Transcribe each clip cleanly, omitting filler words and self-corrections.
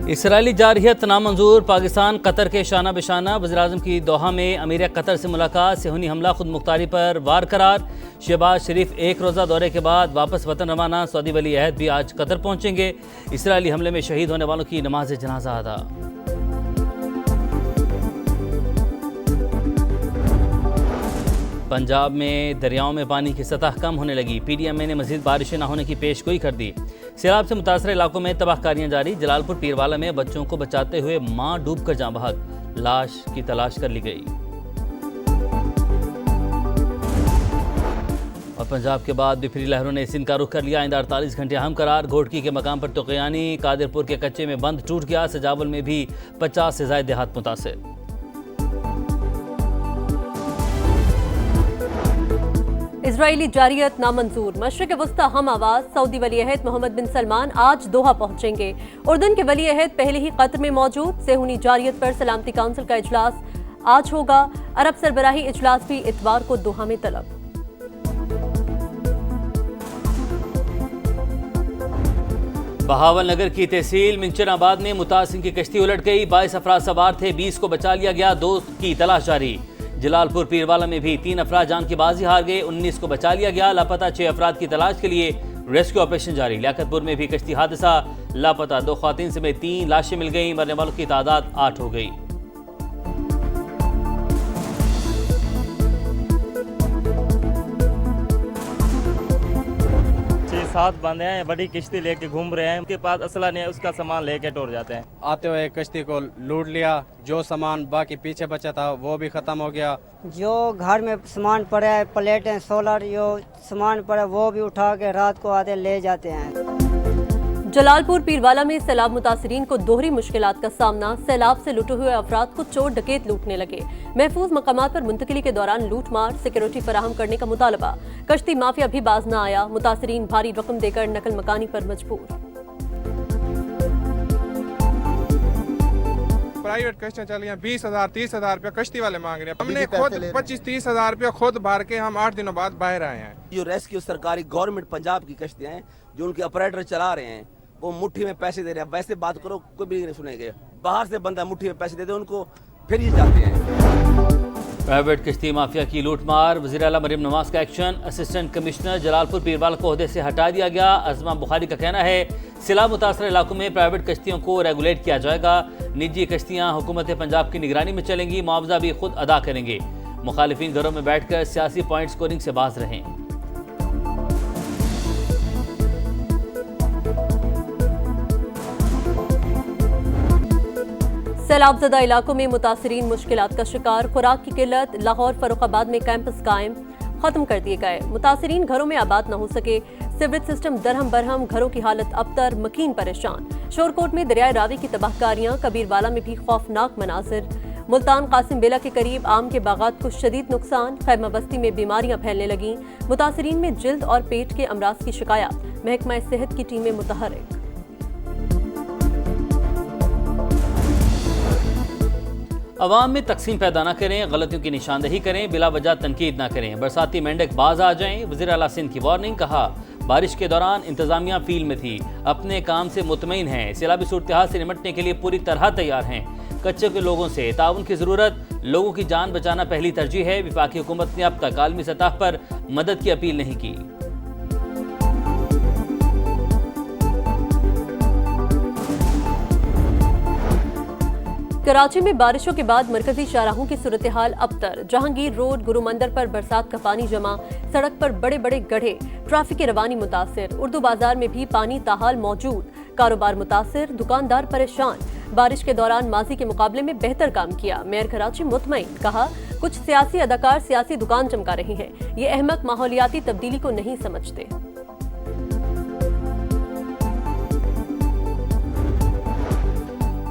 Israeli जारहियत नामंजूर, Pakistan Qatar के शाना बिशाना। वज़ीर-ए-आज़म की दोहा में अमीर कतर से मुलाकात, सेहूनी हमला खुद मुख्तारी पर वार करार। शहबाज शरीफ एक रोज़ा दौरे के बाद वापस वतन रवाना। सऊदी वली अहद भी आज कतर पहुँचेंगे। इसराइली हमले में शहीद होने वालों की नमाज जनाजा अदा। पंजाब में दरियाओं में पानी की सतह कम होने लगी। PDMA ने मजीद बारिशें न होने की पेशगोई कर दी। सैलाब से मुतासर इलाकों में तबाहकारियां जारी। जलालपुर पीरवाला में बच्चों को बचाते हुए मां डूबकर जाँ बहक, लाश की तलाश कर ली गई। और पंजाब के बाद बिफरी लहरों ने सिंध का रुख कर लिया। आइंदा 48 घंटे अहम करार। घोटकी के मकाम पर तुगयानी, कादिरपुर के कच्चे में बंद टूट गया। सजावल में भी 50 से ज्यादा देहात मुतासर। इजरायली जारियत नामंजूर, मशरिक वस्ता हम आवाज। सऊदी वली अहद मोहम्मद बिन सलमान आज दोहा पहुंचेंगे। उर्दन के वली अहद पहले ही कतर में मौजूद। सेहूनी जारियत पर सलामती काउंसिल का इजलास आज होगा। अरब सरबराही इजलास भी इतवार को दोहा में तलब। बहावल नगर की तहसील मिंचनाबाद में मुतासिर की कश्ती उलट गई। 22 अफराद सवार थे, 20 को बचा लिया गया। 2 की तलाश जारी। जलालपुर पीरवाला में भी 3 अफराद जान की बाजी हार गए। 19 को बचा लिया गया। लापता 6 अफराद की तलाश के लिए रेस्क्यू ऑपरेशन जारी। लियाकतपुर में भी कश्ती हादसा, लापता 2 ख्वातीन समेत 3 लाशें मिल गई। मरने वालों की तादाद 8 हो गई। साथ बंदे हैं, बड़ी किश्ती लेके घूम रहे हैं। उनके पास असला नहीं है, उसका सामान लेके टूट जाते हैं। आते हुए कश्ती को लूट लिया। जो सामान बाकी पीछे बचा था वो भी खत्म हो गया। जो घर में सामान पड़ा है, प्लेटें, सोलर, जो सामान पड़ा है वो भी उठा के रात को आते ले जाते हैं। जलालपुर पीरवाला में सैलाब मुतासरीन को दोहरी मुश्किलात का सामना। सैलाब से लुटे हुए अफराद को चोर डकैत लूटने लगे। महफूज मकामात पर मुंतकिली के दौरान लूट मार, सिक्योरिटी फराहम करने का मुतालबा। कश्ती माफिया भी बाज न आया। मुतासरीन भारी रकम देकर नकल मकानी पर मजबूर। प्राइवेट कश्तियाँ चल रही हैं, 20,000 30,000 रुपया कश्ती वाले मांग रहे हैं। हमने खुद 25-30,000 रुपया खुद भर के हम 8 दिनों बाद बाहर आए हैं। जो रेस्क्यू सरकारी गवर्नमेंट पंजाब की कश्तियाँ हैं, जो उनके ऑपरेटर चला रहे हैं, वो मुट्ठी में पैसे दे रहे हैं। वैसे बात करो कोई भी नहीं सुनेंगे। बाहर से बंदा मुट्ठी में पैसे दे दे उनको, फिर ये जाते हैं। प्राइवेट कश्ती माफिया की लूटमार। वज़ीर आला मरियम नवाज का action. Assistant commissioner Jalalpur Pirwala को ओहदे से हटा दिया गया। अज़मा बुखारी का कहना है सैलाब मुतासर इलाकों में प्राइवेट कश्तियों को रेगुलेट किया जाएगा। निजी कश्तियाँ हुकूमत पंजाब की निगरानी में चलेंगी। मुआवजा भी खुद अदा करेंगे। मुखालिफिन घरों में बैठकर सियासी पॉइंट स्कोरिंग से बाज रहें। सैलाबजदा इलाकों में मुतासरीन मुश्किलात का शिकार। खुराक की किल्लत। लाहौर फर्रुखाबाद में कैंपस कायम खत्म कर दिए गए। मुतासरीन घरों में आबाद न हो सके। सिवरेज सिस्टम दरहम बरहम, घरों की हालत अबतर, मकीन परेशान। शोरकोट में दरियाए रावी की तबाहकारियां। कबीरवाला में भी खौफनाक मनाजिर। मुल्तान कासिम बेला के करीब आम के बागात को शदीद नुकसान। खैमा बस्ती में बीमारियां फैलने लगीं। मुतासरीन में जिल्द और पेट के अमराज की शिकायत। महकमा सेहत की टीमें मुतहर्रिक। अवाम में तकसीम पैदा न करें, गलतियों की निशानदेही करें, बिला वजह तनकीद न करें। बरसाती मेंढक बाज आ जाएं। वज़ीर आला सिंध की वार्निंग। कहा बारिश के दौरान इंतजामिया फील्ड में थी, अपने काम से मुतमईन हैं। सैलाबी सूरत से निपटने के लिए पूरी तरह तैयार हैं। कच्चे के लोगों से ताउन की ज़रूरत। लोगों की जान बचाना पहली तरजीह है। वफाकी हुकूमत ने अब तक आलमी सतह पर मदद की अपील नहीं की। कराची में बारिशों के बाद मरकजी शाहराहों की सूरत हाल अबतर। जहांगीर रोड, गुरु मंदिर पर बरसात का पानी जमा। सड़क पर बड़े बड़े गड्ढे। ट्रैफिक की रवानी मुतासिर। उर्दू बाजार में भी पानी ताहाल मौजूद। कारोबार मुतासिर, दुकानदार परेशान। बारिश के दौरान माजी के मुकाबले में बेहतर काम किया। मेयर कराची मुतमईन। कहा कुछ सियासी अदाकार सियासी दुकान चमका रहे हैं। ये अहमक माहौलियाती तब्दीली को नहीं समझते।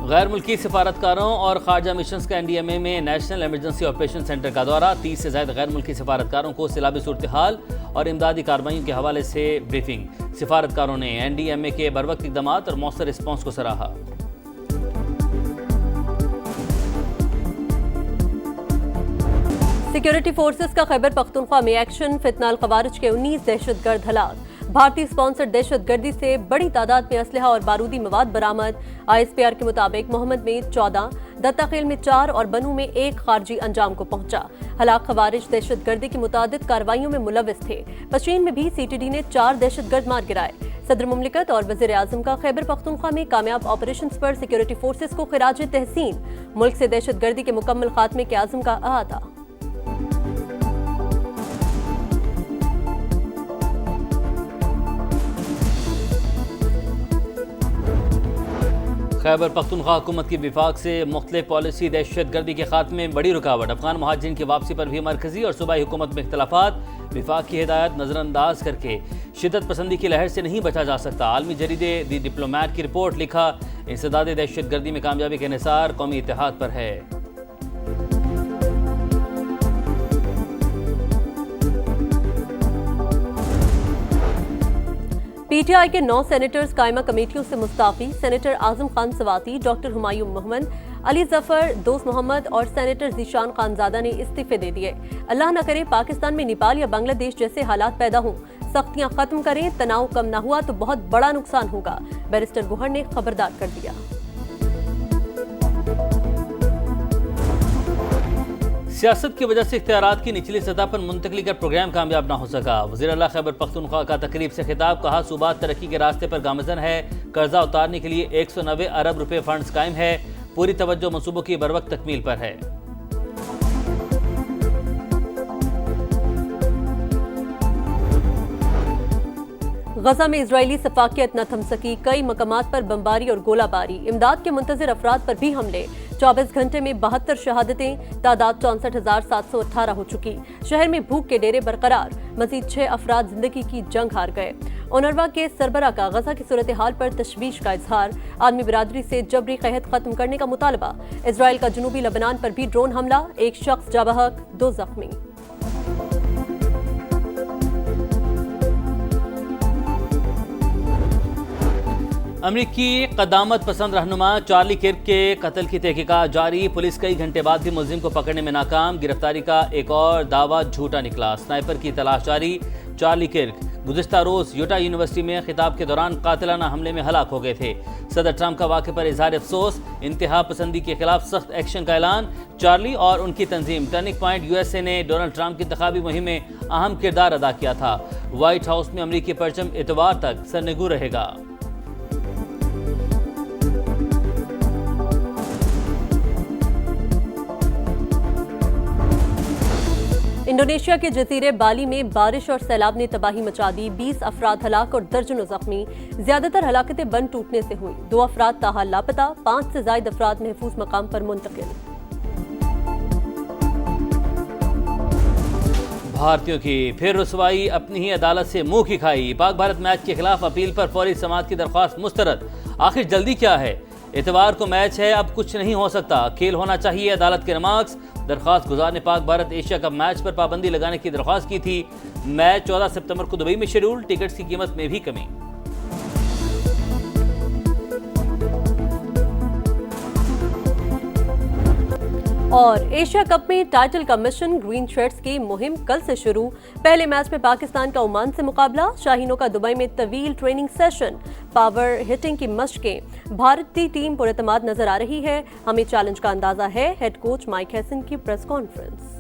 गैर मुल्की सिफारतकारों और खारजा मिशंस का NDMA में नेशनल इमरजेंसी ऑपरेशन सेंटर का दौरा। 30 से ज्यादा गैर मुल्की सिफारतकारों को सैलाबी सूरत हाल और इमदादी कार्रवाइयों के हवाले से ब्रीफिंग। सिफारतकारों ने NDMA के बरवक्त इक़दामात और मौसर रिस्पॉन्स को सराहा। सिक्योरिटी फोर्सेस का खैबर पख्तूनख्वा में एक्शन। फितना अल खवारिज के 19 दहशतगर्द हलाक। भारतीय स्पॉन्सर्ड दहशतगर्दी से बड़ी तादाद में असलहा और बारूदी मवाद बरामद। ISPR के मुताबिक मोहम्मद में 14, दत्ताखेल में 4 और बनू में 1 खारजी अंजाम को पहुंचा। हलाक खवारिज दहशतगर्दी की मुतादिद कार्रवाइयों में मुलविस थे। पश्चिम में भी CTD ने 4 दहशतगर्द मार गिराए। सदर मुमलिकत और वज़ीर आज़म का खैबर पख्तूनख्वा में कामयाब ऑपरेशंस पर सिक्योरिटी फोर्सेस को खिराज तहसीन। मुल्क से दहशतगर्दी के मुकम्मल खात्मे के आज़म का अहाता। खैबर पख्तूनख्वा हुकूमत की विफाक से मुख्तलिफ पॉलिसी दहशत गर्दी के खात्मे में बड़ी रुकावट। अफगान महाजिरीन की वापसी पर भी मरकजी और सूबाई हुकूमत में इख्तलाफात। विफाक की हिदायत नज़रअंदाज करके शिद्दत पसंदी की लहर से नहीं बचा जा सकता। आलमी जरीदे दी डिप्लोमैट की रिपोर्ट लिखा, इंसदाद दहशत गर्दी में कामयाबी का इन्हिसार कौमी इत्तेहाद पर है। PTI के 9 सेनेटर्स कायमा कमेटियों से मुस्ताफी। सेनेटर आजम खान सवाती, डॉक्टर हुमायूं मोहम्मद, अली जफर, दोस्त मोहम्मद और सेनेटर जीशान खानजादा ने इस्तीफे दे दिए। अल्लाह न करे पाकिस्तान में नेपाल या बांग्लादेश जैसे हालात पैदा हों, सख्तियां खत्म करें, तनाव कम न हुआ तो बहुत बड़ा नुकसान होगा, बैरिस्टर गुहर ने खबरदार कर दिया। सियासत की वजह से इख्तियारात की निचली सतह पर मुंतकली का प्रोग्राम कामयाब ना हो सका। वज़ीर आला खैबर पख्तूनख्वा का तकरीब से खिताब, कहा सूबात तरक्की के रास्ते पर गामजन है। कर्जा उतारने के लिए 190 अरब रुपए फंड्स कायम है। पूरी तवज्जो मंसूबों की बरवक्त तकमील पर है। गजा में इजरायली सफाकियत न थम सकी। कई मकामात पर बमबारी और गोलाबारी। इमदाद के मुंतजिर अफराद पर भी हमले। 24 घंटे में 72 शहादतें। तादाद 64,718 हो चुकी। शहर में भूख के डेरे बरकरार। मजीद 6 अफराद जिंदगी की जंग हार गए। ओनरवा के सरबरा का गजा की सूरत हाल पर तशवीश का इजहार। आदमी बिरादरी से जबरी कहत खत्म करने का मुतालबा। इसराइल का जनूबी लबनान पर भी ड्रोन हमला। 1 शख्स जा बहक, 2 जख्मी। अमरीकी क़दामत पसंद रहनुमा चार्ली किर्क के कत्ल की तहकीकात जारी। पुलिस कई घंटे बाद भी मुलजिम को पकड़ने में नाकाम। गिरफ्तारी का एक और दावा झूठा निकला। स्नाइपर की तलाश जारी। चार्ली किर्क गुज़िश्ता रोज़ यूटा यूनिवर्सिटी में खिताब के दौरान कातिलाना हमले में हलाक हो गए थे। सदर ट्रंप का वाक़े पर इजहार अफसोस। इंतहा पसंदी के खिलाफ सख्त एक्शन का ऐलान। चार्ली और उनकी तंजीम टर्निंग पॉइंट USA ने डोनाल्ड ट्रंप की इंतखाबी मुहिम में अहम किरदार अदा किया था। व्हाइट हाउस में अमरीकी परचम इतवार तक सरनगू रहेगा। इंडोनेशिया के जजीरे बाली में बारिश और सैलाब ने तबाही मचा दी। 20 अफराद हलाक और दर्जनों जख्मी। ज्यादातर हलाकतें बंद टूटने से हुई। 2 अफराद ताहाल लापता। 5 से ज्यादा अफराद महफूज मकाम पर मुंतकिल। भारतीयों की फिर रुसवाई, अपनी ही अदालत से मुंह की खाई। पाक भारत मैच के खिलाफ अपील पर फौरी समाअत की दरख्वास्त मुस्तरद। आखिर जल्दी क्या है? इतवार को मैच है, अब कुछ नहीं हो सकता। खेल होना चाहिए, अदालत के रिमार्क्स। दरख्वास्त गुजार ने Pak Bharat Asia cup match पर पाबंदी लगाने की दरख्वास्त की थी। मैच 14 सितंबर को दुबई में शेड्यूल। टिकट्स की कीमत में भी कमी। और एशिया कप में टाइटल का मिशन। ग्रीन शर्ट्स की मुहिम कल से शुरू। पहले मैच में पाकिस्तान का ओमान से मुकाबला। शाहीनों का दुबई में तवील ट्रेनिंग सेशन। पावर हिटिंग की मशकें। भारतीय टीम पुरएतमाद नजर आ रही है। हमें चैलेंज का अंदाजा है। हेड कोच माइक हैसन की प्रेस कॉन्फ्रेंस।